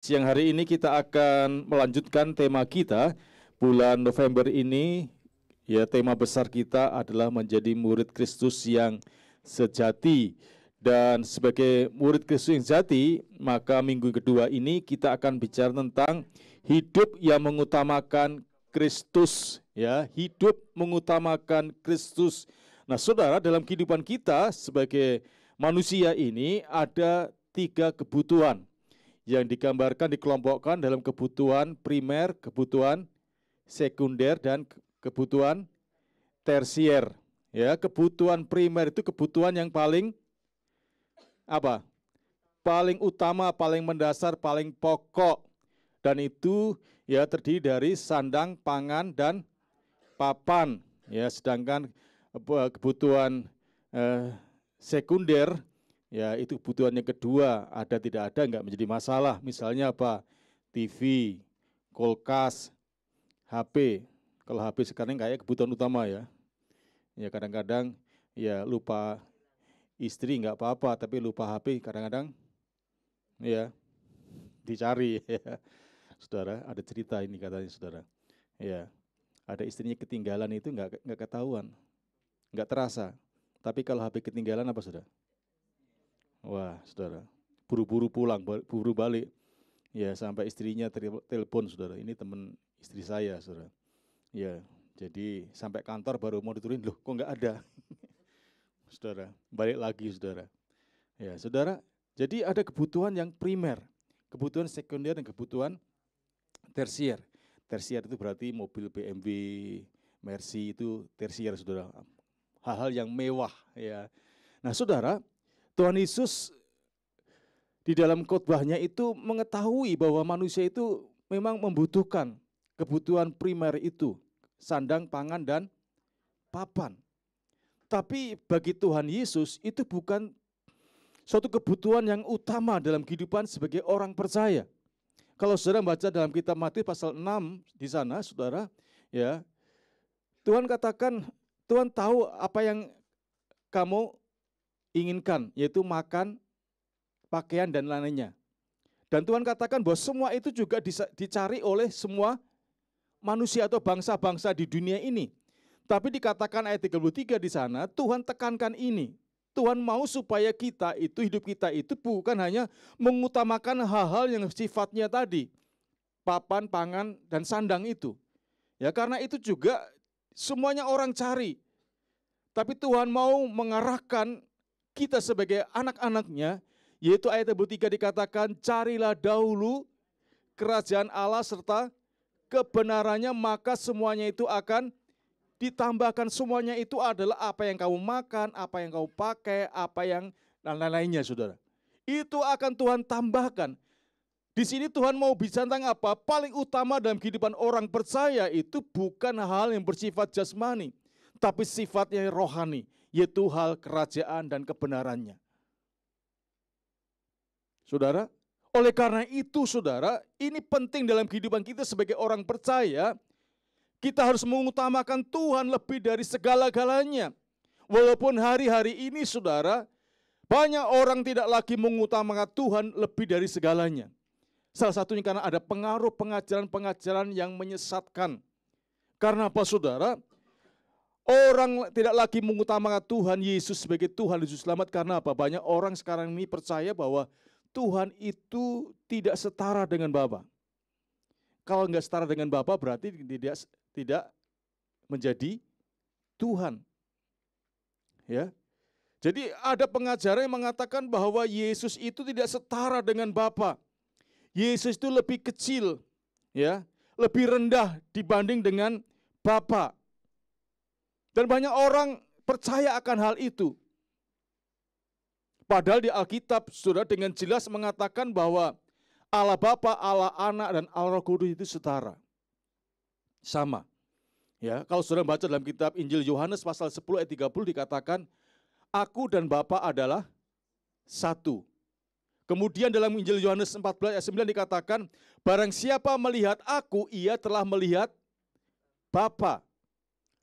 Siang hari ini kita akan melanjutkan tema kita bulan November ini. Ya, tema besar kita adalah menjadi murid Kristus yang sejati. Dan sebagai murid Kristus yang sejati, maka minggu kedua ini kita akan bicara tentang hidup yang mengutamakan Kristus. Ya, hidup mengutamakan Kristus. Nah, saudara, dalam kehidupan kita sebagai manusia ini ada 3 kebutuhan yang digambarkan, dikelompokkan dalam kebutuhan primer, kebutuhan sekunder, dan kebutuhan tersier. Ya, kebutuhan primer itu kebutuhan yang paling apa? Paling utama, paling mendasar, paling pokok. Dan itu ya terdiri dari sandang, pangan, dan papan. Ya, sedangkan kebutuhan sekunder, ya itu kebutuhan yang kedua, ada tidak ada enggak menjadi masalah. Misalnya apa? TV, kulkas, HP. Kalau HP sekarang kayak kebutuhan utama ya. Ya kadang-kadang ya lupa istri enggak apa-apa, tapi lupa HP kadang-kadang ya dicari ya. Saudara, ada cerita ini katanya saudara. Ya, ada istrinya ketinggalan itu enggak ketahuan. Enggak terasa. Tapi kalau HP ketinggalan apa saudara? Wah, saudara, buru-buru pulang, buru balik. Ya, sampai istrinya telepon, saudara. Ini teman istri saya, saudara. Ya, jadi sampai kantor baru mau diturunin, loh kok nggak ada. Saudara, balik lagi, saudara. Ya, saudara, jadi ada kebutuhan yang primer, kebutuhan sekunder dan kebutuhan tersier. Tersier itu berarti mobil BMW, Mercy itu tersier, saudara. Hal-hal yang mewah, ya. Nah, saudara, Tuhan Yesus di dalam khotbahnya itu mengetahui bahwa manusia itu memang membutuhkan kebutuhan primer itu, sandang, pangan, dan papan. Tapi bagi Tuhan Yesus itu bukan suatu kebutuhan yang utama dalam kehidupan sebagai orang percaya. Kalau saudara baca dalam kitab Matius pasal 6 di sana, saudara, ya, Tuhan katakan, Tuhan tahu apa yang kamu inginkan, yaitu makan, pakaian, dan lainnya. Dan Tuhan katakan bahwa semua itu juga dicari oleh semua manusia atau bangsa-bangsa di dunia ini. Tapi dikatakan ayat 33 di sana, Tuhan tekankan ini. Tuhan mau supaya kita itu, hidup kita itu bukan hanya mengutamakan hal-hal yang sifatnya tadi, papan, pangan, dan sandang itu. Ya, karena itu juga semuanya orang cari. Tapi Tuhan mau mengarahkan kita sebagai anak-anaknya, yaitu ayat 23 dikatakan, carilah dahulu kerajaan Allah serta kebenarannya, maka semuanya itu akan ditambahkan. Semuanya itu adalah apa yang kamu makan, apa yang kamu pakai, apa yang dan lain-lainnya, saudara. Itu akan Tuhan tambahkan. Di sini Tuhan mau bicara tentang apa? Paling utama dalam kehidupan orang percaya itu bukan hal yang bersifat jasmani, tapi sifatnya rohani, yaitu hal kerajaan dan kebenarannya. Saudara, oleh karena itu saudara, ini penting dalam kehidupan kita sebagai orang percaya, kita harus mengutamakan Tuhan lebih dari segala-galanya. Walaupun hari-hari ini saudara, banyak orang tidak lagi mengutamakan Tuhan lebih dari segalanya. Salah satunya karena ada pengaruh pengajaran-pengajaran yang menyesatkan. Karena apa saudara? Orang tidak lagi mengutamakan Tuhan Yesus sebagai Tuhan dan Juru Selamat. Karena apa? Banyak orang sekarang ini percaya bahwa Tuhan itu tidak setara dengan Bapa. Kalau enggak setara dengan Bapa berarti tidak menjadi Tuhan. Ya. Jadi ada pengajaran yang mengatakan bahwa Yesus itu tidak setara dengan Bapa. Yesus itu lebih kecil, ya, lebih rendah dibanding dengan Bapa. Dan banyak orang percaya akan hal itu. Padahal di Alkitab sudah dengan jelas mengatakan bahwa Allah Bapa, Allah Anak, dan Allah Roh Kudus itu setara. Sama. Ya, kalau saudara baca dalam kitab Injil Yohanes pasal 10 ayat 30 dikatakan, aku dan Bapa adalah satu. Kemudian dalam Injil Yohanes 14 ayat 9 dikatakan, barang siapa melihat aku, ia telah melihat Bapa.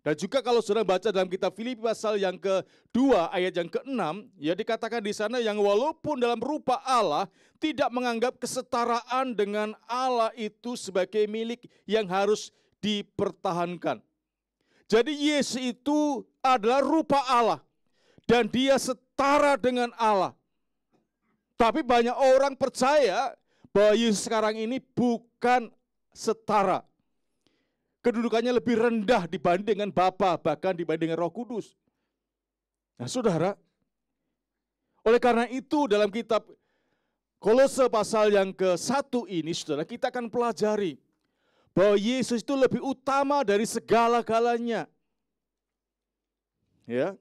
Dan juga kalau saudara baca dalam kitab Filipi pasal yang kedua ayat yang ke-6, ya dikatakan di sana yang walaupun dalam rupa Allah tidak menganggap kesetaraan dengan Allah itu sebagai milik yang harus dipertahankan. Jadi Yesus itu adalah rupa Allah dan dia setara dengan Allah. Tapi banyak orang percaya bahwa Yesus sekarang ini bukan setara. Kedudukannya lebih rendah dibanding dengan Bapa, bahkan dibanding dengan Roh Kudus. Nah, saudara, oleh karena itu dalam kitab Kolose pasal yang ke-1 ini, saudara, kita akan pelajari bahwa Yesus itu lebih utama dari segala-galanya. Ya.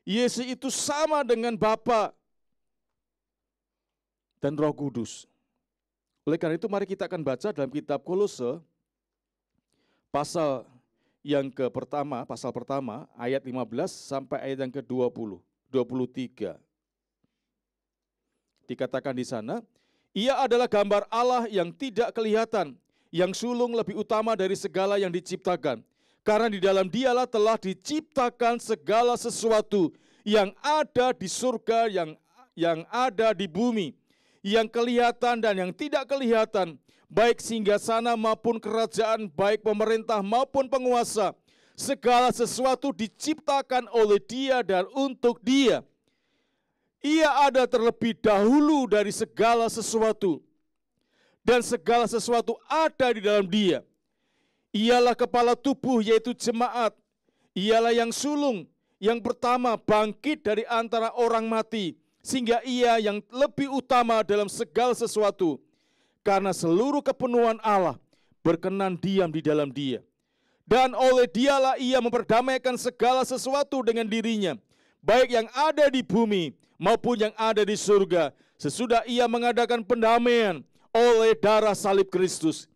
Yesus itu sama dengan Bapa dan Roh Kudus. Oleh karena itu mari kita akan baca dalam kitab Kolose pasal yang pasal pertama, ayat 15 sampai ayat yang ke-20, 23. Dikatakan di sana, ia adalah gambar Allah yang tidak kelihatan, yang sulung lebih utama dari segala yang diciptakan. Karena di dalam dialah telah diciptakan segala sesuatu yang ada di surga, yang ada di bumi, yang kelihatan dan yang tidak kelihatan, baik singgasana maupun kerajaan, baik pemerintah maupun penguasa, segala sesuatu diciptakan oleh Dia dan untuk Dia. Ia ada terlebih dahulu dari segala sesuatu, dan segala sesuatu ada di dalam Dia. Ialah kepala tubuh, yaitu jemaat. Ialah yang sulung, yang pertama bangkit dari antara orang mati, sehingga Ia yang lebih utama dalam segala sesuatu. Karena seluruh kepenuhan Allah berkenan diam di dalam Dia. Dan oleh Dialah Ia memperdamaikan segala sesuatu dengan dirinya, baik yang ada di bumi maupun yang ada di surga, sesudah Ia mengadakan pendamaian oleh darah salib Kristus.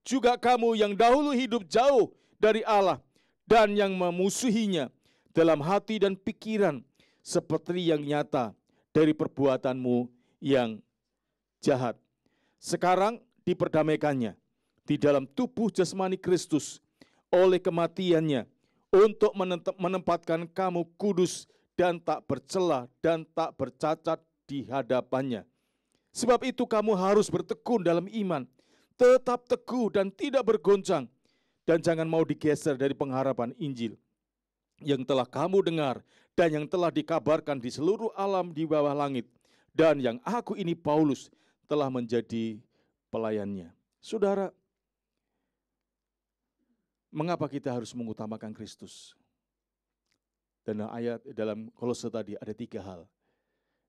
Juga kamu yang dahulu hidup jauh dari Allah dan yang memusuhinya dalam hati dan pikiran, seperti yang nyata dari perbuatanmu yang jahat. Sekarang diperdamaikannya di dalam tubuh jasmani Kristus oleh kematiannya, untuk menempatkan kamu kudus dan tak bercela dan tak bercacat di hadapannya. Sebab itu kamu harus bertekun dalam iman, tetap teguh dan tidak bergoncang, dan jangan mau digeser dari pengharapan Injil yang telah kamu dengar dan yang telah dikabarkan di seluruh alam di bawah langit, dan yang aku ini Paulus telah menjadi pelayannya. Saudara, mengapa kita harus mengutamakan Kristus? Dan ayat dalam Kolose tadi ada 3 hal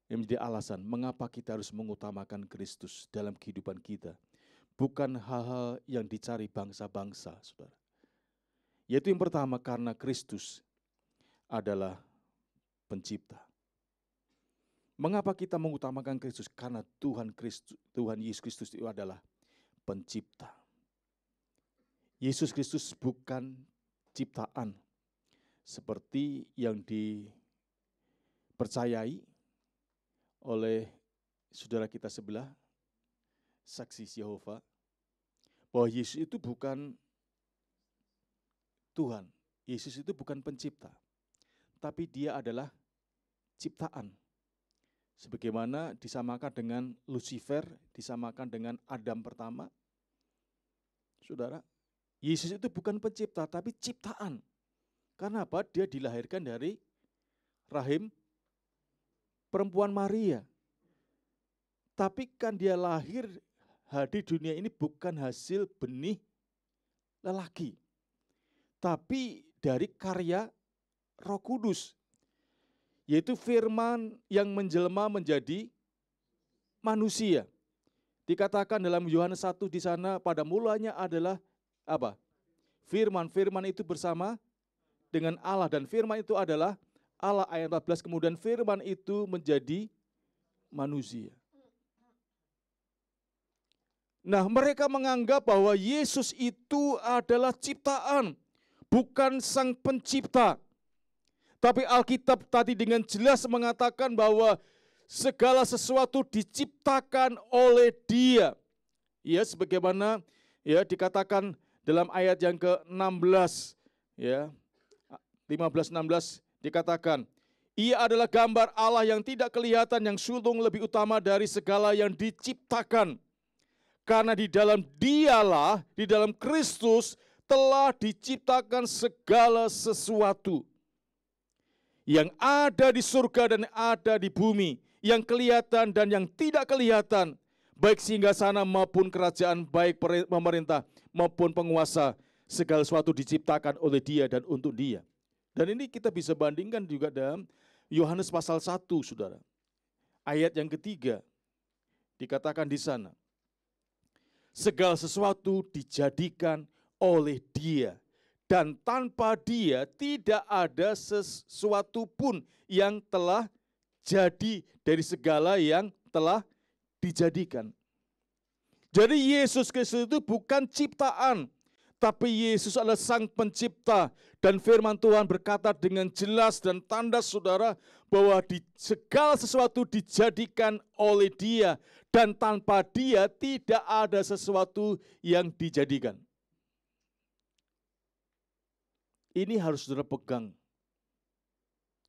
yang menjadi alasan mengapa kita harus mengutamakan Kristus dalam kehidupan kita. Bukan hal-hal yang dicari bangsa-bangsa, saudara. Yaitu yang pertama, karena Kristus adalah pencipta. Mengapa kita mengutamakan Kristus? Karena Tuhan Yesus Kristus itu adalah pencipta. Yesus Kristus bukan ciptaan seperti yang dipercayai oleh saudara kita sebelah, saksi Yehova, bahwa Yesus itu bukan Tuhan. Yesus itu bukan pencipta, tapi Dia adalah ciptaan. Sebagaimana disamakan dengan Lucifer, disamakan dengan Adam pertama. Saudara, Yesus itu bukan pencipta, tapi ciptaan. Karena apa? Dia dilahirkan dari rahim perempuan Maria. Tapi kan dia lahir di dunia ini bukan hasil benih lelaki, tapi dari karya Roh Kudus, yaitu firman yang menjelma menjadi manusia. Dikatakan dalam Yohanes 1 di sana, pada mulanya adalah apa? Firman. Firman itu bersama dengan Allah, dan firman itu adalah Allah. Ayat 14, kemudian firman itu menjadi manusia. Nah, mereka menganggap bahwa Yesus itu adalah ciptaan, bukan sang pencipta. Tapi Alkitab tadi dengan jelas mengatakan bahwa segala sesuatu diciptakan oleh Dia. Ya, sebagaimana ya dikatakan Dalam ayat yang ke-16, ya, 15-16 dikatakan, Ia adalah gambar Allah yang tidak kelihatan, yang sulung lebih utama dari segala yang diciptakan. Karena di dalam Dialah, di dalam Kristus telah diciptakan segala sesuatu. Yang ada di surga dan ada di bumi, yang kelihatan dan yang tidak kelihatan, baik singgasana maupun kerajaan, baik pemerintah maupun penguasa, segala sesuatu diciptakan oleh Dia dan untuk Dia. Dan ini kita bisa bandingkan juga dalam Yohanes pasal 1, saudara. Ayat yang ketiga, dikatakan di sana, segala sesuatu dijadikan oleh Dia, dan tanpa Dia tidak ada sesuatu pun yang telah jadi dari segala yang telah dijadikan. Jadi Yesus Kristus itu bukan ciptaan, tapi Yesus adalah Sang Pencipta. Dan firman Tuhan berkata dengan jelas dan tanda, saudara, bahwa di segala sesuatu dijadikan oleh Dia, dan tanpa Dia tidak ada sesuatu yang dijadikan. Ini harus saudara pegang,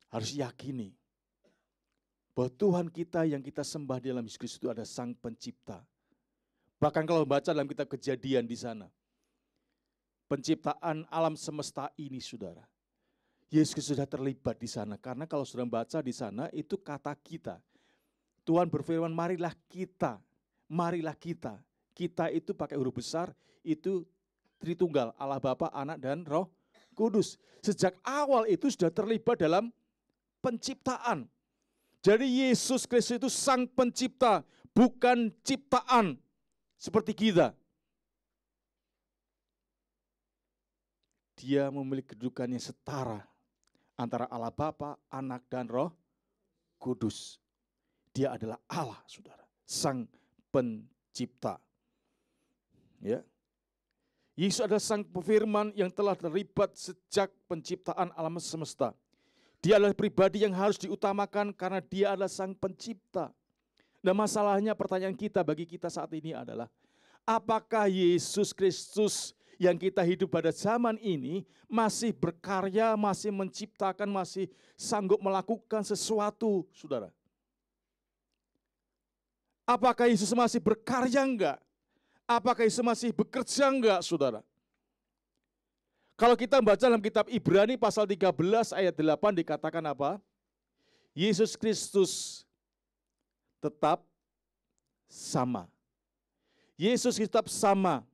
harus yakini bahwa Tuhan kita yang kita sembah di dalam Yesus Kristus itu ada Sang Pencipta. Bahkan kalau baca dalam kitab Kejadian di sana, penciptaan alam semesta ini, saudara, Yesus Kristus sudah terlibat di sana. Karena kalau saudara baca di sana, itu kata kita. Tuhan berfirman, marilah kita. Marilah kita. Kita itu pakai huruf besar, itu Tritunggal, Allah Bapa, Anak, dan Roh Kudus. Sejak awal itu sudah terlibat dalam penciptaan. Jadi Yesus Kristus itu Sang Pencipta, bukan ciptaan seperti kita. Dia memiliki kedudukan yang setara antara Allah Bapa, Anak, dan Roh Kudus. Dia adalah Allah, saudara, Sang Pencipta. Ya. Yesus adalah Sang Firman yang telah terlibat sejak penciptaan alam semesta. Dia adalah pribadi yang harus diutamakan karena Dia adalah Sang Pencipta. Nah, masalahnya, pertanyaan kita bagi kita saat ini adalah, apakah Yesus Kristus yang kita hidup pada zaman ini masih berkarya, masih menciptakan, masih sanggup melakukan sesuatu, saudara? Apakah Yesus masih berkarya enggak? Apakah Yesus masih bekerja enggak, saudara? Kalau kita baca dalam kitab Ibrani pasal 13 ayat 8 dikatakan apa? Yesus Kristus tetap sama. Yesus tetap sama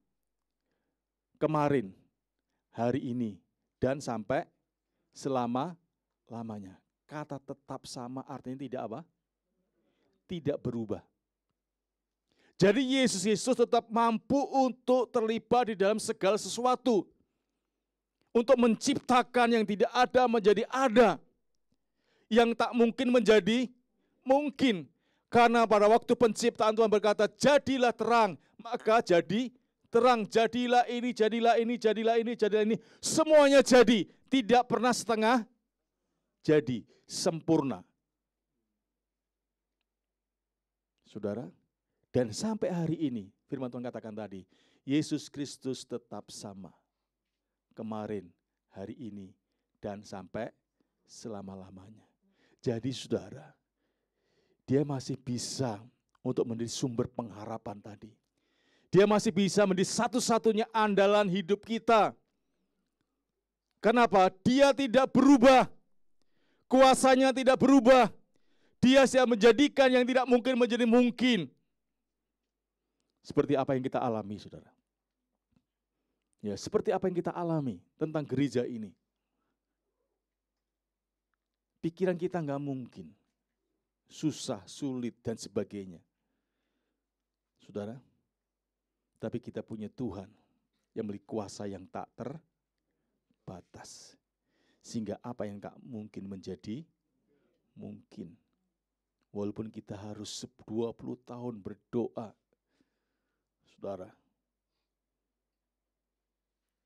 kemarin, hari ini, dan sampai selama-lamanya. Kata tetap sama artinya tidak apa? Tidak berubah. Jadi Yesus Kristus tetap mampu untuk terlibat di dalam segala sesuatu. Untuk menciptakan yang tidak ada menjadi ada. Yang tak mungkin menjadi mungkin. Karena pada waktu penciptaan Tuhan berkata, jadilah terang, maka jadi terang. Jadilah ini, jadilah ini, jadilah ini, jadilah ini. Semuanya jadi, tidak pernah setengah jadi, sempurna. Saudara, dan sampai hari ini, firman Tuhan katakan tadi, Yesus Kristus tetap sama. Kemarin, hari ini, dan sampai selama-lamanya. Jadi saudara, Dia masih bisa untuk menjadi sumber pengharapan tadi. Dia masih bisa menjadi satu-satunya andalan hidup kita. Kenapa? Dia tidak berubah. Kuasanya tidak berubah. Dia siap menjadikan yang tidak mungkin menjadi mungkin. Seperti apa yang kita alami, saudara. Ya, seperti apa yang kita alami tentang gereja ini. Pikiran kita nggak mungkin. Susah, sulit, dan sebagainya. Saudara, tapi kita punya Tuhan yang memiliki kuasa yang tak terbatas. Sehingga apa yang tak mungkin menjadi mungkin. Walaupun kita harus 20 tahun berdoa, saudara.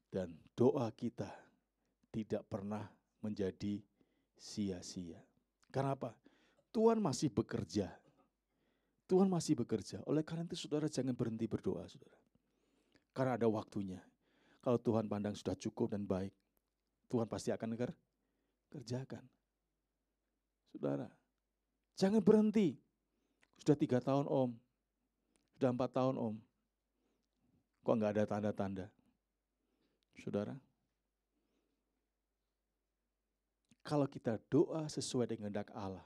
Dan doa kita tidak pernah menjadi sia-sia. Karena apa? Tuhan masih bekerja. Tuhan masih bekerja. Oleh karena itu saudara jangan berhenti berdoa, saudara. Karena ada waktunya. Kalau Tuhan pandang sudah cukup dan baik, Tuhan pasti akan kerjakan. Saudara, jangan berhenti. Sudah 3 tahun Om, sudah 4 tahun Om, kok nggak ada tanda-tanda? Saudara, kalau kita doa sesuai dengan kehendak Allah,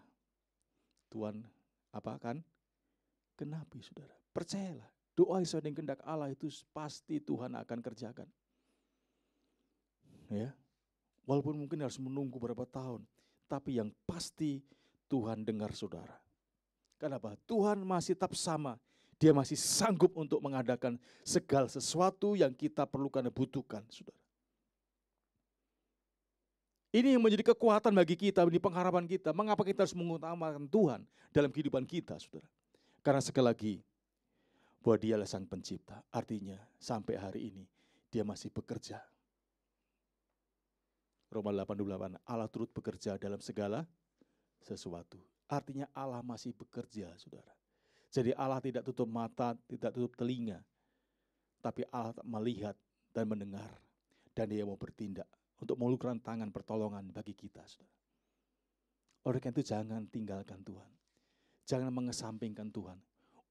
Tuhan apa akan genapi, saudara. Percayalah, doa sesuai dengan kehendak Allah itu pasti Tuhan akan kerjakan. Ya, walaupun mungkin harus menunggu beberapa tahun, tapi yang pasti Tuhan dengar saudara. Kenapa? Tuhan masih tetap sama. Dia masih sanggup untuk mengadakan segala sesuatu yang kita perlukan dan butuhkan, saudara. Ini yang menjadi kekuatan bagi kita, ini pengharapan kita. Mengapa kita harus mengutamakan Tuhan dalam kehidupan kita, saudara? Karena sekali lagi, bahwa Dialah Sang Pencipta. Artinya sampai hari ini Dia masih bekerja. Roma 8:28, Allah turut bekerja dalam segala sesuatu. Artinya Allah masih bekerja, saudara. Jadi Allah tidak tutup mata, tidak tutup telinga. Tapi Allah melihat dan mendengar. Dan Dia mau bertindak untuk mengulurkan tangan pertolongan bagi kita, saudara. Oleh karena itu jangan tinggalkan Tuhan. Jangan mengesampingkan Tuhan.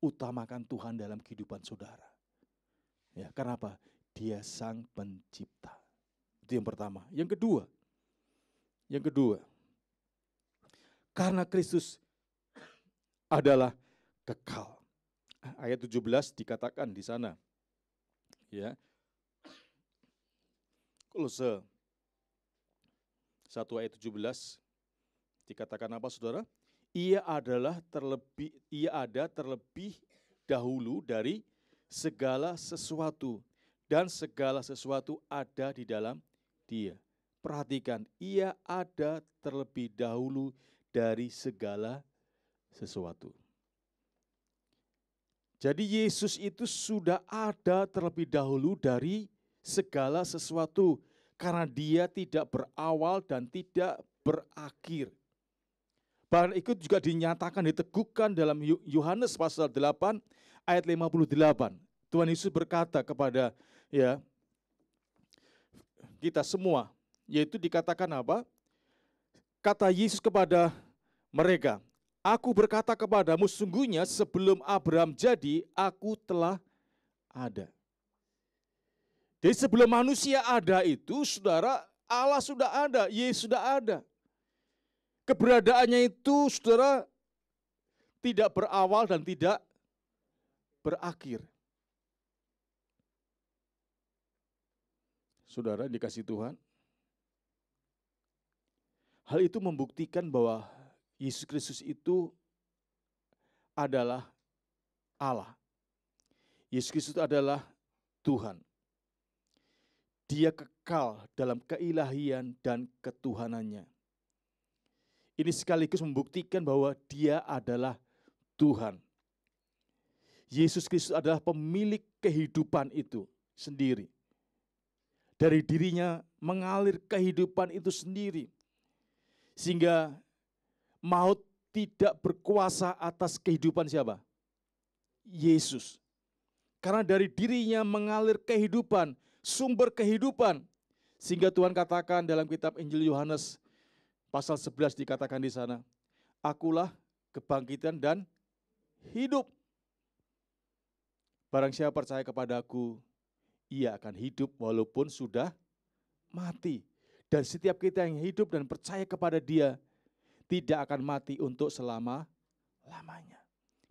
Utamakan Tuhan dalam kehidupan saudara. Ya, karena apa? Dia Sang Pencipta. Itu yang pertama. Yang kedua, karena Kristus adalah kekal. Ayat 17 dikatakan di sana. Ya. Kolose 1 ayat 17 dikatakan apa, saudara? Ia ada terlebih dahulu dari segala sesuatu, dan segala sesuatu ada di dalam Dia. Perhatikan, ia ada terlebih dahulu dari segala sesuatu. Jadi Yesus itu sudah ada terlebih dahulu dari segala sesuatu, karena Dia tidak berawal dan tidak berakhir. Bahkan itu juga dinyatakan, diteguhkan dalam Yohanes pasal 8 ayat 58. Tuhan Yesus berkata kepada kita semua, yaitu dikatakan apa? Kata Yesus kepada mereka, aku berkata kepadamu, sungguhnya sebelum Abraham jadi, aku telah ada. Jadi sebelum manusia ada itu, saudara, Allah sudah ada, Yesus sudah ada. Keberadaannya itu, saudara, tidak berawal dan tidak berakhir. Saudara dikasih Tuhan, hal itu membuktikan bahwa Yesus Kristus itu adalah Allah. Yesus Kristus adalah Tuhan. Dia kekal dalam keilahian dan ketuhanannya. Ini sekaligus membuktikan bahwa Dia adalah Tuhan. Yesus Kristus adalah pemilik kehidupan itu sendiri. Dari dirinya mengalir kehidupan itu sendiri. Sehingga maut tidak berkuasa atas kehidupan siapa? Yesus. Karena dari dirinya mengalir kehidupan, sumber kehidupan. Sehingga Tuhan katakan dalam kitab Injil Yohanes pasal 11 dikatakan di sana, akulah kebangkitan dan hidup. Barang siapa percaya kepadaku, ia akan hidup walaupun sudah mati. Dan setiap kita yang hidup dan percaya kepada Dia, tidak akan mati untuk selama-lamanya.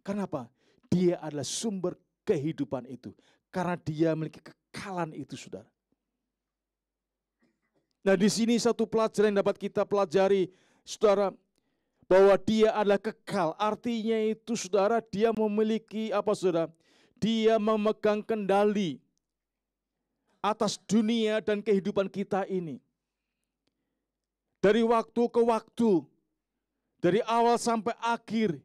Kenapa? Dia adalah sumber kehidupan itu. Karena Dia memiliki kekekalan itu, saudara. Nah, di sini satu pelajaran yang dapat kita pelajari, saudara, bahwa Dia adalah kekal. Artinya itu, saudara, Dia memiliki apa, saudara? Dia memegang kendali atas dunia dan kehidupan kita ini. Dari waktu ke waktu, dari awal sampai akhir,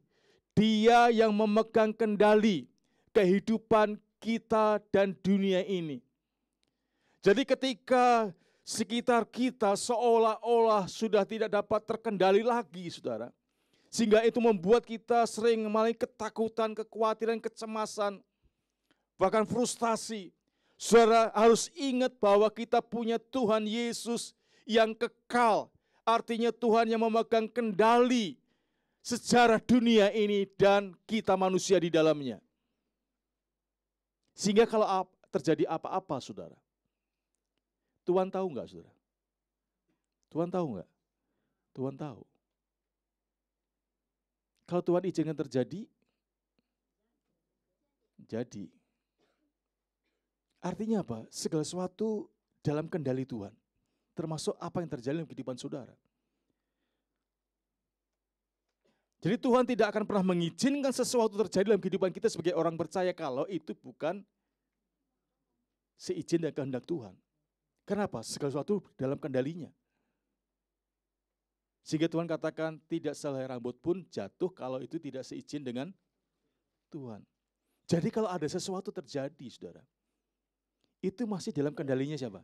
Dia yang memegang kendali kehidupan kita dan dunia ini. Jadi ketika sekitar kita seolah-olah sudah tidak dapat terkendali lagi, saudara. Sehingga itu membuat kita sering mengalami ketakutan, kekhawatiran, kecemasan, bahkan frustasi. Saudara harus ingat bahwa kita punya Tuhan Yesus yang kekal. Artinya Tuhan yang memegang kendali sejarah dunia ini dan kita manusia di dalamnya. Sehingga kalau terjadi apa-apa, saudara, Tuhan tahu enggak, saudara? Tuhan tahu enggak? Tuhan tahu. Kalau Tuhan izinkan terjadi, jadi. Artinya apa? Segala sesuatu dalam kendali Tuhan. Termasuk apa yang terjadi dalam kehidupan saudara. Jadi Tuhan tidak akan pernah mengizinkan sesuatu terjadi dalam kehidupan kita sebagai orang percaya kalau itu bukan seizin dan kehendak Tuhan. Kenapa? Segala sesuatu dalam kendalinya. Sehingga Tuhan katakan tidak sehelai rambut pun jatuh kalau itu tidak seizin dengan Tuhan. Jadi kalau ada sesuatu terjadi, saudara, itu masih dalam kendalinya siapa?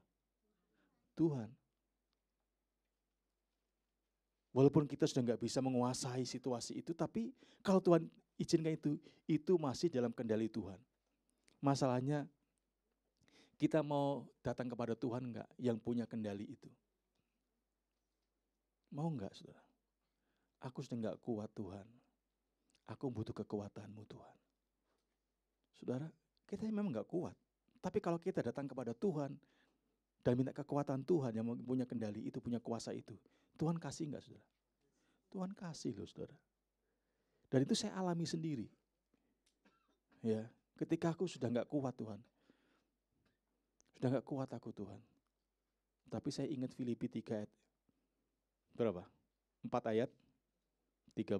Tuhan. Walaupun kita sudah nggak bisa menguasai situasi itu, tapi kalau Tuhan izinkan itu masih dalam kendali Tuhan. Masalahnya, kita mau datang kepada Tuhan nggak yang punya kendali itu? Mau nggak, saudara? Aku sudah nggak kuat, Tuhan. Aku butuh kekuatan-Mu, Tuhan. Saudara, kita memang nggak kuat. Tapi kalau kita datang kepada Tuhan dan minta kekuatan Tuhan yang punya kendali itu, punya kuasa itu, Tuhan kasih nggak, saudara? Tuhan kasih loh, saudara. Dan itu saya alami sendiri. Ya, ketika aku sudah nggak kuat, Tuhan. Sudah nggak kuat aku, Tuhan. Tapi saya ingat Filipi 3 ayat berapa? 4 ayat 13.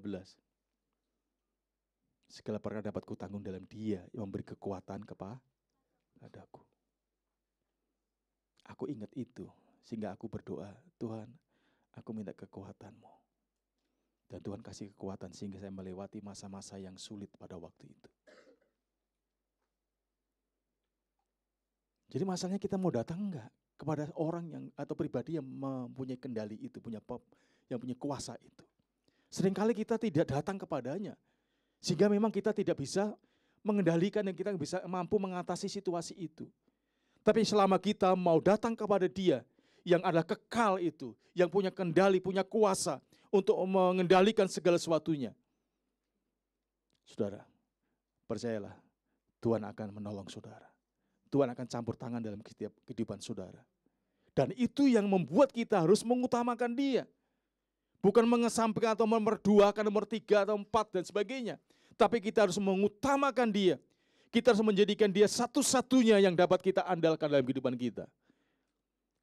Segala perkara dapat kutanggung dalam Dia yang memberi kekuatan kepadaku. Aku ingat itu, sehingga aku berdoa, Tuhan, aku minta kekuatan-Mu. Dan Tuhan kasih kekuatan sehingga saya melewati masa-masa yang sulit pada waktu itu. Jadi masalahnya kita mau datang enggak kepada orang yang atau pribadi yang mempunyai kendali itu, yang punya kuasa itu. Seringkali kita tidak datang kepadanya, sehingga memang kita tidak bisa mengendalikan dan kita bisa mampu mengatasi situasi itu. Tapi selama kita mau datang kepada Dia yang adalah kekal itu, yang punya kendali, punya kuasa untuk mengendalikan segala sesuatunya. Saudara, percayalah, Tuhan akan menolong saudara. Tuhan akan campur tangan dalam setiap kehidupan saudara. Dan itu yang membuat kita harus mengutamakan Dia. Bukan mengesampingkan atau nomor 2, nomor 3 atau 4 dan sebagainya. Tapi kita harus mengutamakan Dia. Kita harus menjadikan Dia satu-satunya yang dapat kita andalkan dalam kehidupan kita.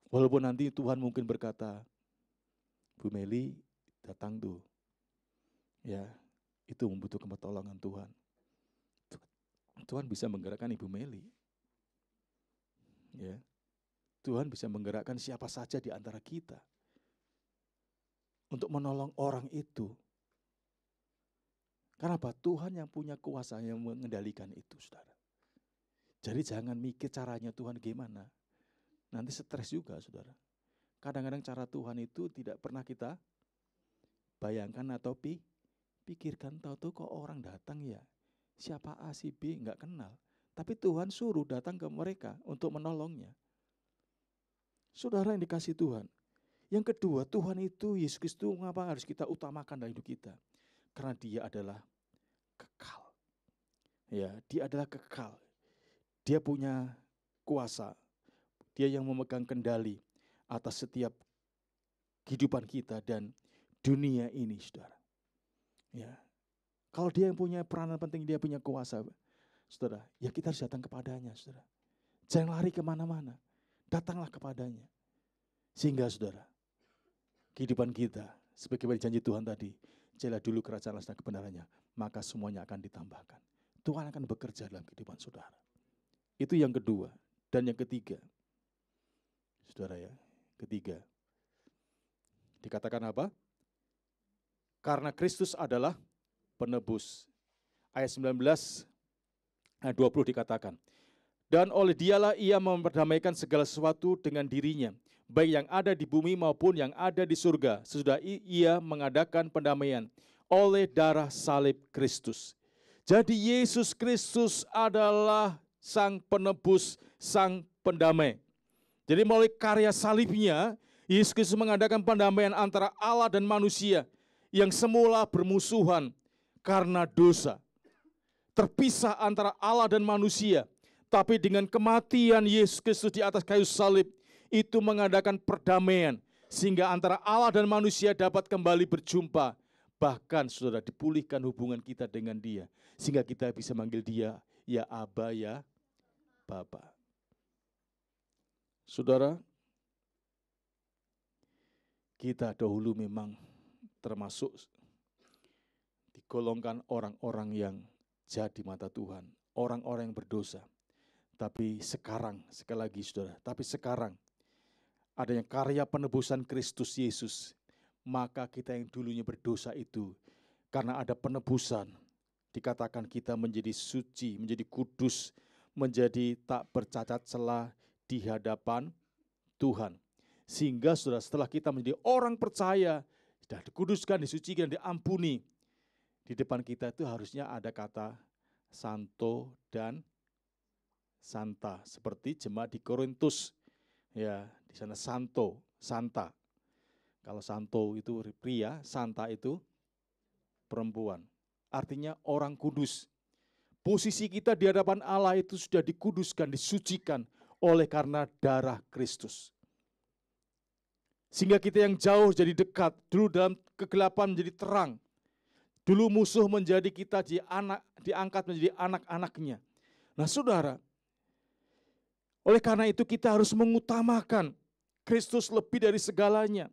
Walaupun nanti Tuhan mungkin berkata, Bu Meli datang tuh. Ya, itu membutuhkan pertolongan Tuhan. Tuhan bisa menggerakkan Ibu Meli. Ya, Tuhan bisa menggerakkan siapa saja di antara kita untuk menolong orang itu. Kenapa? Tuhan yang punya kuasa yang mengendalikan itu, saudara. Jadi jangan mikir caranya Tuhan gimana. Nanti stres juga, saudara. Kadang-kadang cara Tuhan itu tidak pernah kita bayangkan atau pikirkan. Tahu-tahu kok orang datang ya, siapa A, si B, nggak kenal. Tapi Tuhan suruh datang ke mereka untuk menolongnya. Saudara yang dikasih Tuhan. Yang kedua, Tuhan itu, Yesus Kristus, mengapa harus kita utamakan dalam hidup kita? Karena Dia adalah kekal. Ya, Dia adalah kekal. Dia punya kuasa. Dia yang memegang kendali atas setiap kehidupan kita dan dunia ini, saudara. Ya, kalau Dia yang punya peranan penting, Dia punya kuasa, saudara, ya kita harus datang kepadanya, saudara. Jangan lari kemana-mana, datanglah kepadanya. Sehingga, saudara, kehidupan kita, sebagaimana janji Tuhan tadi, carilah dulu kerajaan Allah dan kebenarannya, maka semuanya akan ditambahkan. Tuhan akan bekerja dalam kehidupan saudara. Itu yang kedua. Dan yang ketiga, saudara ya, ketiga, dikatakan apa? Karena Kristus adalah penebus. Ayat 19, ayat 20 dikatakan, dan oleh Dialah Ia memperdamaikan segala sesuatu dengan dirinya, baik yang ada di bumi maupun yang ada di surga, sesudah Ia mengadakan pendamaian oleh darah salib Kristus. Jadi Yesus Kristus adalah Sang penebus, sang pendamai. Jadi melalui karya salibnya, Yesus Kristus mengadakan pendamaian antara Allah dan manusia yang semula bermusuhan karena dosa. Terpisah antara Allah dan manusia. Tapi dengan kematian Yesus Kristus di atas kayu salib, itu mengadakan perdamaian. Sehingga antara Allah dan manusia dapat kembali berjumpa. Bahkan saudara, dipulihkan hubungan kita dengan Dia. Sehingga kita bisa manggil Dia, ya Aba, ya Bapa. Saudara, kita dahulu memang termasuk digolongkan orang-orang yang jahat di mata Tuhan. Orang-orang yang berdosa. Tapi sekarang, sekali lagi saudara, tapi sekarang adanya karya penebusan Kristus Yesus, maka kita yang dulunya berdosa itu, karena ada penebusan, dikatakan kita menjadi suci, menjadi kudus, menjadi tak bercacat celah di hadapan Tuhan. Sehingga saudara, setelah kita menjadi orang percaya, sudah dikuduskan, disucikan, diampuni, di depan kita itu harusnya ada kata santo dan santa, seperti jemaat di Korintus. Ya, di sana santo, santa. Kalau santo itu pria, santa itu perempuan. Artinya orang kudus. Posisi kita di hadapan Allah itu sudah dikuduskan, disucikan oleh karena darah Kristus. Sehingga kita yang jauh jadi dekat, dulu dalam kegelapan menjadi terang. Dulu musuh menjadi kita diangkat menjadi anak-anaknya. Nah saudara, oleh karena itu kita harus mengutamakan Kristus lebih dari segalanya.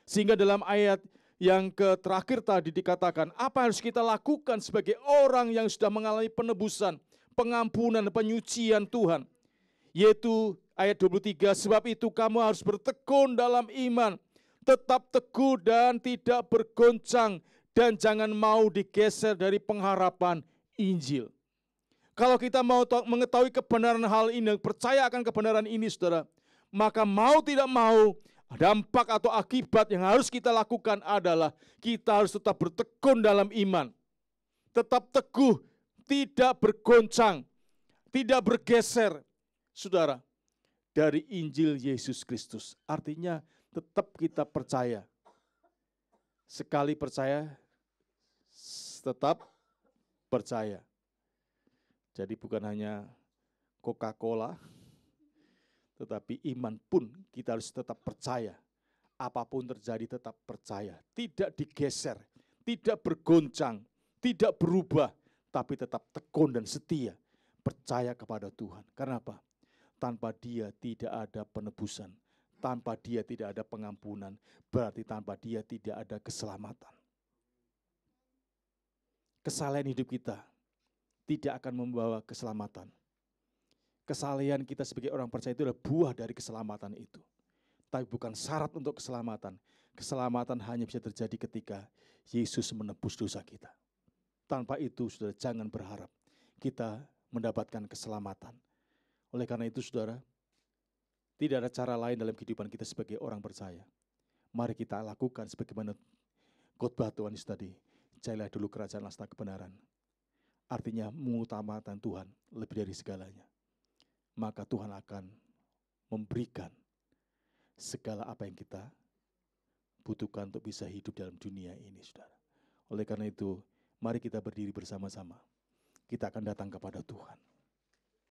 Sehingga dalam ayat yang terakhir tadi dikatakan, apa yang harus kita lakukan sebagai orang yang sudah mengalami penebusan, pengampunan, penyucian Tuhan. Yaitu ayat 23, sebab itu kamu harus bertekun dalam iman, tetap teguh dan tidak bergoncang, dan jangan mau digeser dari pengharapan Injil. Kalau kita mau mengetahui kebenaran hal ini, percaya akan kebenaran ini saudara, maka mau tidak mau, dampak atau akibat yang harus kita lakukan adalah kita harus tetap bertekun dalam iman. Tetap teguh, tidak bergoncang, tidak bergeser, saudara, dari Injil Yesus Kristus. Artinya tetap kita percaya. Sekali percaya, tetap percaya. Jadi bukan hanya Coca-Cola, tetapi iman pun kita harus tetap percaya. Apapun terjadi tetap percaya. Tidak digeser, tidak bergoncang, tidak berubah, tapi tetap tekun dan setia. Percaya kepada Tuhan. Karena apa? Tanpa Dia tidak ada penebusan. Tanpa Dia tidak ada pengampunan. Berarti tanpa Dia tidak ada keselamatan. Kesalahan hidup kita tidak akan membawa keselamatan. Kesalahan kita sebagai orang percaya itu adalah buah dari keselamatan itu. Tapi bukan syarat untuk keselamatan. Keselamatan hanya bisa terjadi ketika Yesus menebus dosa kita. Tanpa itu, saudara, jangan berharap kita mendapatkan keselamatan. Oleh karena itu, saudara, tidak ada cara lain dalam kehidupan kita sebagai orang percaya. Mari kita lakukan sebagaimana khotbah Tuhan Yesus tadi. Carilah dulu kerajaan Allah kebenaran. Artinya mengutamakan Tuhan lebih dari segalanya. Maka Tuhan akan memberikan segala apa yang kita butuhkan untuk bisa hidup dalam dunia ini, saudara. Oleh karena itu, mari kita berdiri bersama-sama. Kita akan datang kepada Tuhan.